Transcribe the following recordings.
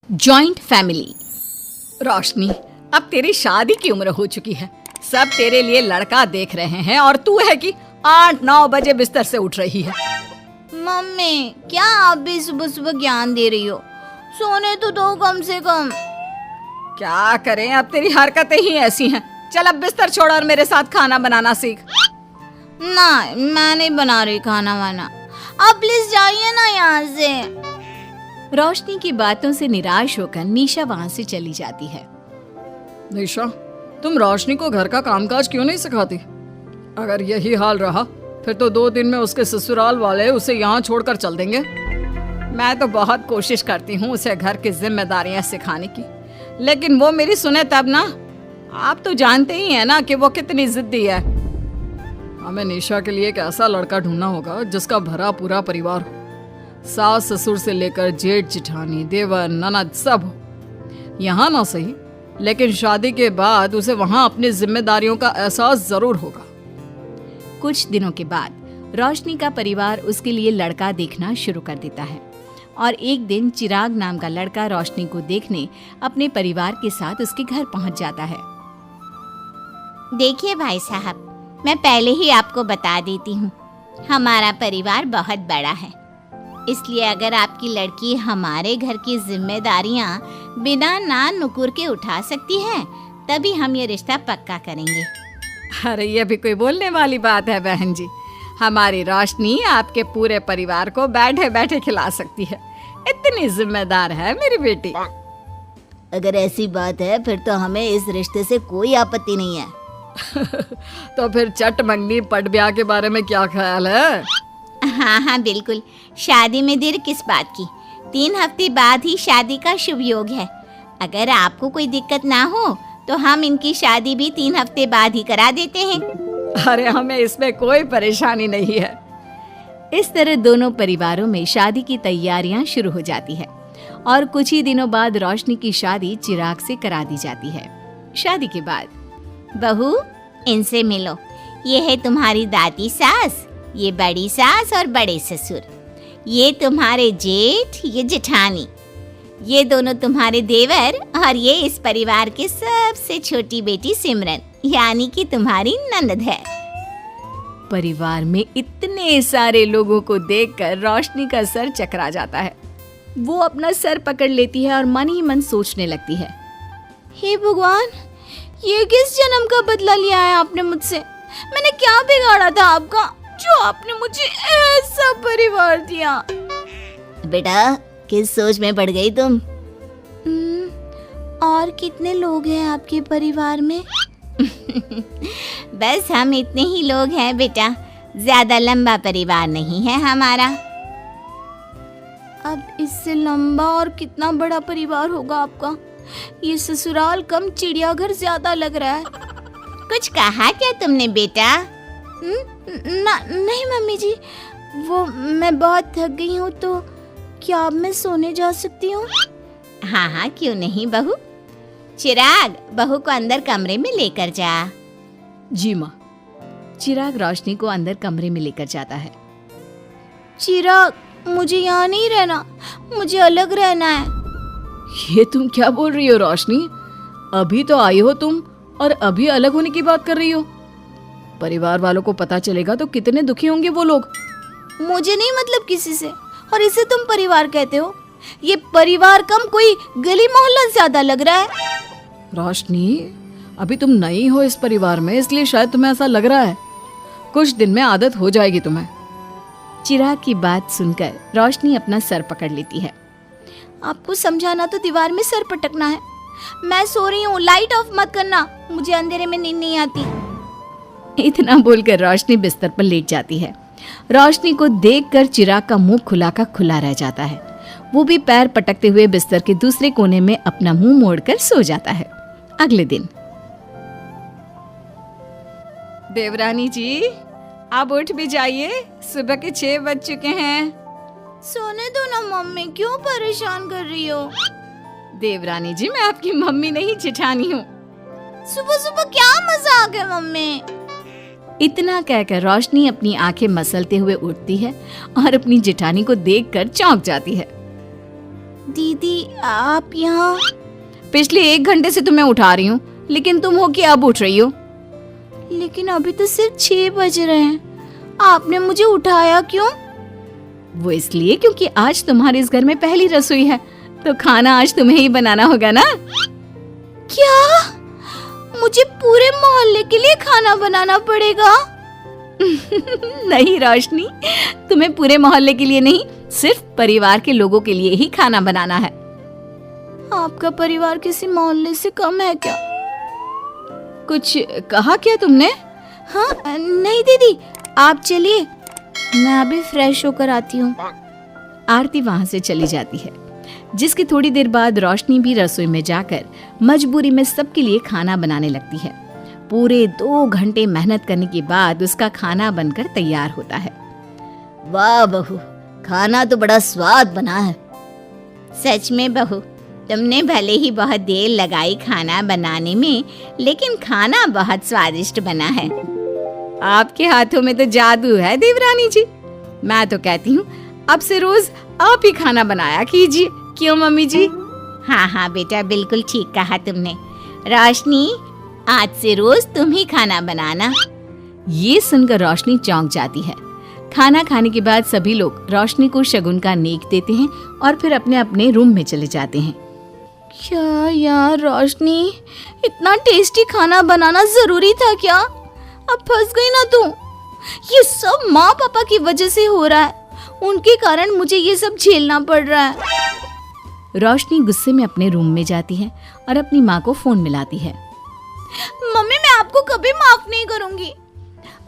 Joint family. रोशनी, अब तेरी शादी की उम्र हो चुकी है। सब तेरे लिए लड़का देख रहे हैं और तू है कि 8-9 बजे बिस्तर से उठ रही है। मम्मी, क्या आप भी सुबह सुबह ज्ञान दे रही हो? सोने तो दो कम से कम। क्या करें, अब तेरी हरकतें ही ऐसी हैं। चल अब बिस्तर छोड़ और मेरे साथ खाना बनाना सीख। ना, मैं नहीं बना रही खाना वाना। आप प्लीज जाइए ना यहाँ से। रोशनी की बातों से निराश होकर निशा वहाँ से चली जाती है। निशा, तुम रोशनी को घर का कामकाज क्यों नहीं सिखाती? अगर यही हाल रहा फिर तो 2 दिन में उसके ससुराल वाले उसे यहाँ छोड़कर चल देंगे। मैं तो बहुत कोशिश करती हूँ उसे घर की जिम्मेदारियाँ सिखाने की, लेकिन वो मेरी सुने तब ना। आप तो जानते ही हैं ना कि वो कितनी जिद्दी है। हमें निशा के लिए एक ऐसा लड़का ढूंढना होगा जिसका भरा पूरा परिवार हो। सास ससुर से लेकर जेठ जिठानी देवर ननद सब हो। यहाँ ना सही, लेकिन शादी के बाद उसे वहाँ अपनी जिम्मेदारियों का एहसास जरूर होगा। कुछ दिनों के बाद रोशनी का परिवार उसके लिए लड़का देखना शुरू कर देता है और एक दिन चिराग नाम का लड़का रोशनी को देखने अपने परिवार के साथ उसके घर पहुंच जाता है। देखिए भाई साहब, मैं पहले ही आपको बता देती हूँ, हमारा परिवार बहुत बड़ा है, इसलिए अगर आपकी लड़की हमारे घर की जिम्मेदारियाँ बिना नान नुकुर के उठा सकती है तभी हम ये रिश्ता पक्का करेंगे। अरे ये भी कोई बोलने वाली बात है बहन जी। हमारी रोशनी आपके पूरे परिवार को बैठे बैठे खिला सकती है। इतनी जिम्मेदार है मेरी बेटी। अगर ऐसी बात है फिर तो हमें इस रिश्ते से कोई आपत्ति नहीं है। तो फिर चट मंगनी पट ब्याह के बारे में क्या ख्याल है? हाँ, बिल्कुल। शादी में देर किस बात की? 3 हफ्ते बाद ही शादी का शुभ योग है। अगर आपको कोई दिक्कत ना हो तो हम इनकी शादी भी 3 हफ्ते बाद ही करा देते हैं। अरे हमें इसमें कोई परेशानी नहीं है। इस तरह दोनों परिवारों में शादी की तैयारियां शुरू हो जाती है और कुछ ही दिनों बाद रोशनी की शादी चिराग से करा दी जाती है। शादी के बाद, बहू, इनसे मिलो। ये है तुम्हारी दादी सास, ये बड़ी सास और बड़े ससुर, ये तुम्हारे जेठ, ये जेठानी, ये दोनों तुम्हारे देवर और ये इस परिवार की सबसे छोटी बेटी सिमरन, यानी कि तुम्हारी ननद है। परिवार में इतने सारे लोगों को देखकर रोशनी का सर चकरा जाता है। वो अपना सर पकड़ लेती है और मन ही मन सोचने लगती है, हे भगवान, ये किस जन्म का बदला लिया है आपने मुझसे? मैंने क्या बिगाड़ा था आपका जो आपने मुझे ऐसा परिवार दिया? बेटा, किस सोच में पड़ गई तुम? और कितने लोग हैं आपके परिवार में? बस हम इतने ही लोग हैं बेटा, ज्यादा लंबा परिवार नहीं है हमारा। अब इससे लंबा और कितना बड़ा परिवार होगा आपका? ये ससुराल कम चिड़ियाघर ज्यादा लग रहा है। कुछ कहा क्या तुमने बेटा? नहीं मम्मी जी, वो मैं बहुत थक गई हूँ, तो क्या अब मैं सोने जा सकती हूँ? हाँ, क्यों नहीं बहू। चिराग, बहू को अंदर कमरे में लेकर जा। जी माँ। चिराग रोशनी को अंदर कमरे में लेकर जाता है। चिराग, मुझे यहाँ नहीं रहना, मुझे अलग रहना है। ये तुम क्या बोल रही हो रोशनी? अभी तो आई हो तुम और अभी अलग होने की बात कर रही हो। परिवार वालों को पता चलेगा तो कितने दुखी होंगे वो लोग। मुझे नहीं मतलब किसी से, और इसे तुम परिवार कहते हो? ये परिवार कम कोई गली मोहल्ला ज्यादा लग रहा है। रोशनी, अभी तुम नई हो इस परिवार में, इसलिए शायद तुम्हें ऐसा लग रहा है। कुछ दिन में आदत हो जाएगी तुम्हें। चिराग की बात सुनकर रोशनी अपना सर पकड़ लेती है। आपको समझाना तो दीवार में सर पटकना है। मैं सो रही हूँ, लाइट ऑफ मत करना, मुझे अंधेरे में नींद नहीं आती। इतना बोलकर रोशनी बिस्तर पर लेट जाती है। रोशनी को देखकर चिराग का मुंह खुला का खुला रह जाता है। वो भी पैर पटकते हुए बिस्तर के दूसरे कोने में अपना मुंह मोड़कर सो जाता है। अगले दिन, देवरानी जी, आप उठ भी जाइए, सुबह के 6 बज चुके हैं। सोने दो ना मम्मी, क्यों परेशान कर रही हो? देवरानी जी, मैं आपकी मम्मी नहीं जेठानी हूँ। सुबह सुबह क्या मजाक है मम्मी? इतना कहकर रोशनी अपनी आंखें मसलते हुए उठती है और अपनी जेठानी को देखकर चौंक जाती है। दीदी आप यहाँ? पिछले 1 घंटे से तुम्हें उठा रही हूँ, लेकिन तुम हो कि अब उठ रही हो? लेकिन अभी तो सिर्फ 6 बज रहे हैं, आपने मुझे उठाया क्यों? वो इसलिए क्योंकि आज तुम्हारे इस घर में पहली रसोई है, तो खाना आज तुम्हें ही बनाना होगा ना। क्या? मुझे पूरे मोहल्ले के लिए खाना बनाना पड़ेगा? नहीं रोशनी, तुम्हें पूरे मोहल्ले के लिए नहीं, सिर्फ परिवार के लोगों के लिए ही खाना बनाना है। आपका परिवार किसी मोहल्ले से कम है क्या? कुछ कहा क्या तुमने? हाँ नहीं दीदी, आप चलिए, मैं अभी फ्रेश होकर आती हूँ। आरती वहां से चली जाती है, जिसकी थोड़ी देर बाद रोशनी भी रसोई में जाकर मजबूरी में सबके लिए खाना बनाने लगती है। पूरे 2 घंटे मेहनत करने के बाद उसका खाना बनकर तैयार होता है। वाह बहू, खाना तो बड़ा स्वाद बना है। सच में बहू, तुमने भले ही बहुत देर लगाई खाना बनाने में, लेकिन खाना बहुत स्वादिष्ट बना है। आपके हाथों में तो जादू है देवरानी जी। मैं तो कहती हूँ अब से रोज आप ही खाना बनाया कीजिए, क्यों मम्मी जी? हाँ हाँ बेटा, बिल्कुल ठीक कहा तुमने। रोशनी, आज से रोज तुम ही खाना बनाना। ये सुनकर रोशनी चौंक जाती है। खाना खाने के बाद सभी लोग रोशनी को शगुन का नेक देते हैं और फिर अपने अपने रूम में चले जाते हैं। क्या यार रोशनी, इतना टेस्टी खाना बनाना जरूरी था क्या? अब फंस गई ना तू। ये सब माँ पापा की वजह से हो रहा है, उनके कारण मुझे ये सब झेलना पड़ रहा है। रोशनी गुस्से में अपने रूम में जाती है और अपनी माँ को फोन मिलाती है। मम्मी, मैं आपको कभी माफ नहीं करूंगी।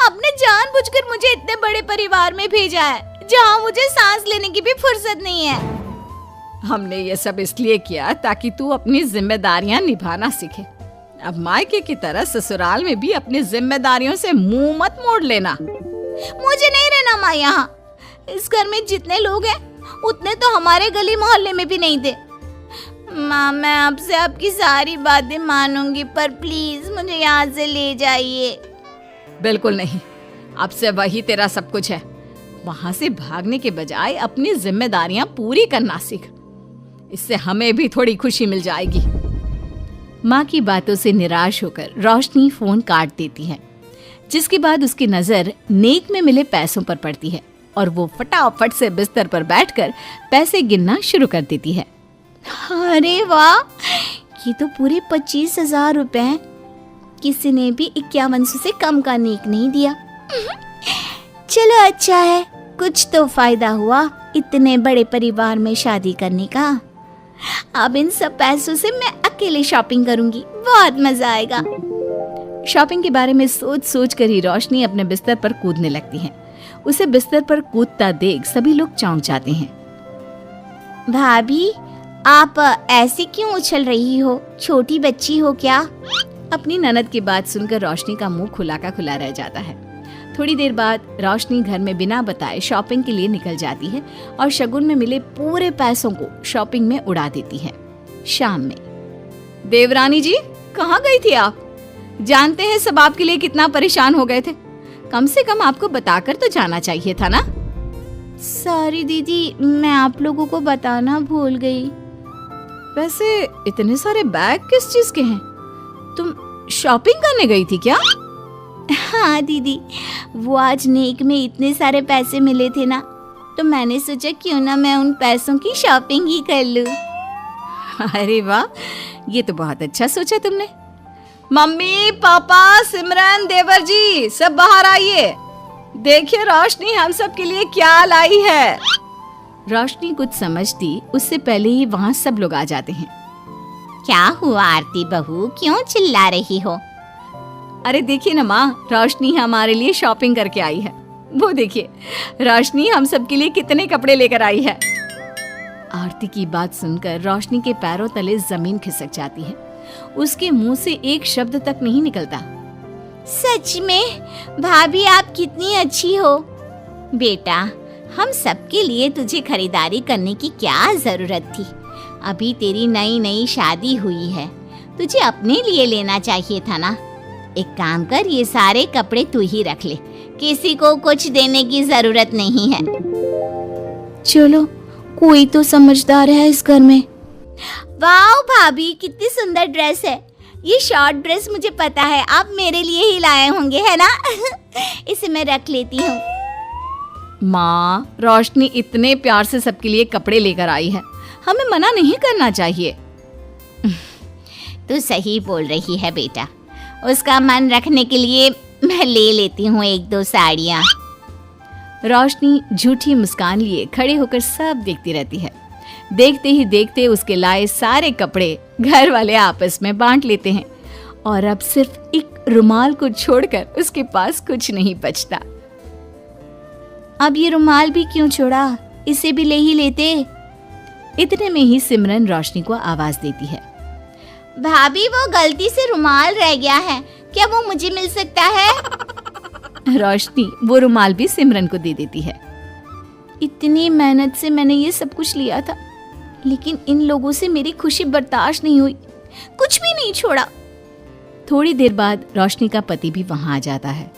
आपने जानबूझकर मुझे इतने बड़े परिवार में भेजा है, जहाँ मुझे सांस लेने की भी फुर्सत नहीं है। हमने ये सब इसलिए किया ताकि तू अपनी जिम्मेदारियां निभाना सीखे। अब मायके की तरह ससुराल में भी अपनी जिम्मेदारियों से मुंह मत मोड़ लेना। मुझे नहीं रहना माँ यहाँ। इस घर में जितने लोग हैं, उतने तो हमारे गली मोहल्ले में भी नहीं थे। माँ, मैं आपसे आपकी सारी बातें मानूंगी, पर प्लीज मुझे यहाँ से ले जाइए। बिल्कुल नहीं, अब से वही तेरा सब कुछ है। वहां से भागने के बजाय अपनी जिम्मेदारियां पूरी करना सीख, इससे हमें भी थोड़ी खुशी मिल जाएगी। माँ की बातों से निराश होकर रोशनी फोन काट देती है, जिसके बाद उसकी नजर नेक में मिले पैसों पर पड़ती है और वो फटाफट से बिस्तर पर बैठकर पैसे गिनना शुरू कर देती है। अरे वाह, ये तो पूरे 25,000 रुपए हैं। किसी ने भी 5100 से कम का नेक नहीं दिया। चलो अच्छा है, कुछ तो फायदा हुआ इतने बड़े परिवार में शादी करने का। अब इन सब पैसों से मैं अकेले शॉपिंग करूंगी, बहुत मजा आएगा। शॉपिंग के बारे में सोच सोच कर ही रोशनी अपने बिस्तर पर कूदने लगती है। उसे बिस्तर पर कूदता देख सभी लोग चौंक जाते हैं। भाभी, आप ऐसे क्यों उछल रही हो? छोटी बच्ची हो क्या? अपनी ननद की बात सुनकर रोशनी का मुंह खुला का खुला रह जाता है। थोड़ी देर बाद रोशनी घर में बिना बताए शॉपिंग के लिए निकल जाती है और शगुन में मिले पूरे पैसों को शॉपिंग में उड़ा देती है। शाम में, देवरानी जी कहाँ गई थी आप? जानते हैं सब आपके लिए कितना परेशान हो गए थे। कम से कम आपको बताकर तो जाना चाहिए था ना। सॉरी दीदी, मैं आप लोगों को बताना भूल गई। वैसे इतने सारे बैग किस चीज के हैं? तुम शॉपिंग करने गई थी क्या? हाँ दीदी, वो आज नेक में इतने सारे पैसे मिले थे ना, तो मैंने सोचा क्यों ना मैं उन पैसों की शॉपिंग ही कर लूं। अरे वाह, ये तो बहुत अच्छा सोचा तुमने। मम्मी, पापा, सिमरन, देवर जी, सब बाहर आइए। देखिए रोशनी हम सब के लिए क्या लाई है। रोशनी कुछ समझती उससे पहले ही वहाँ सब लोग आ जाते हैं। क्या हुआ आरती बहू, क्यों चिल्ला रही हो? अरे देखिए ना माँ, रोशनी हमारे लिए शॉपिंग करके आई है। वो देखिए, रोशनी हम सब के लिए कितने कपड़े लेकर आई है। आरती की बात सुनकर रोशनी के पैरों तले जमीन खिसक जाती है। उसके मुंह से एक शब्द तक नहीं निकलता। सच में भाभी, आप कितनी अच्छी हो। बेटा, हम सबके लिए तुझे खरीदारी करने की क्या जरूरत थी? अभी तेरी नई नई शादी हुई है, तुझे अपने लिए लेना चाहिए था ना। एक काम कर, ये सारे कपड़े तू ही रख ले, किसी को कुछ देने की जरूरत नहीं है। चलो, कोई तो समझदार है इस घर में। वाह भाभी, कितनी सुंदर ड्रेस है। ये शॉर्ट ड्रेस मुझे पता है आप मेरे लिए ही लाए होंगे, है ना? इसे मैं रख लेती हूँ। माँ, रोशनी इतने प्यार से सबके लिए कपड़े लेकर आई है, हमें मना नहीं करना चाहिए। तू सही बोल रही है बेटा, उसका मन रखने के लिए मैं ले लेती हूँ 1-2 साड़ियाँ। रोशनी झूठी मुस्कान लिए खड़े होकर सब देखती रहती है। देखते ही देखते उसके लाए सारे कपड़े घर वाले आपस में बांट लेते हैं और अब सिर्फ एक रुमाल को छोड़कर उसके पास कुछ नहीं बचता। अब ये रुमाल भी क्यों छोड़ा, इसे भी ले ही लेते। इतने में ही सिमरन रोशनी को आवाज देती है। भाभी, वो गलती से रुमाल रह गया है, क्या वो मुझे मिल सकता है? रोशनी वो रुमाल भी सिमरन को दे देती है। इतनी मेहनत से मैंने ये सब कुछ लिया था, लेकिन इन लोगों से मेरी खुशी बर्दाश्त नहीं हुई, कुछ भी नहीं छोड़ा। थोड़ी देर बाद रोशनी का पति भी वहां आ जाता है।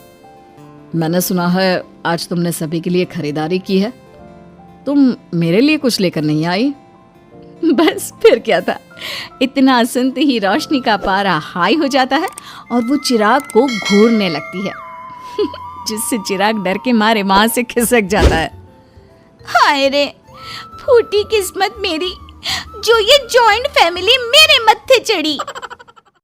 मैंने सुना है आज तुमने सभी के लिए खरीदारी की है, तुम मेरे लिए कुछ लेकर नहीं आई? बस फिर क्या था, इतना सुनते ही रोशनी का पारा हाई हो जाता है और वो चिराग को घूरने लगती है, जिससे चिराग डर के मारे वहां से खिसक जाता है। हाय रे, फूटी किस्मत मेरी, जो ये जॉइंट फैमिली मेरे मत्थे चढ़ी।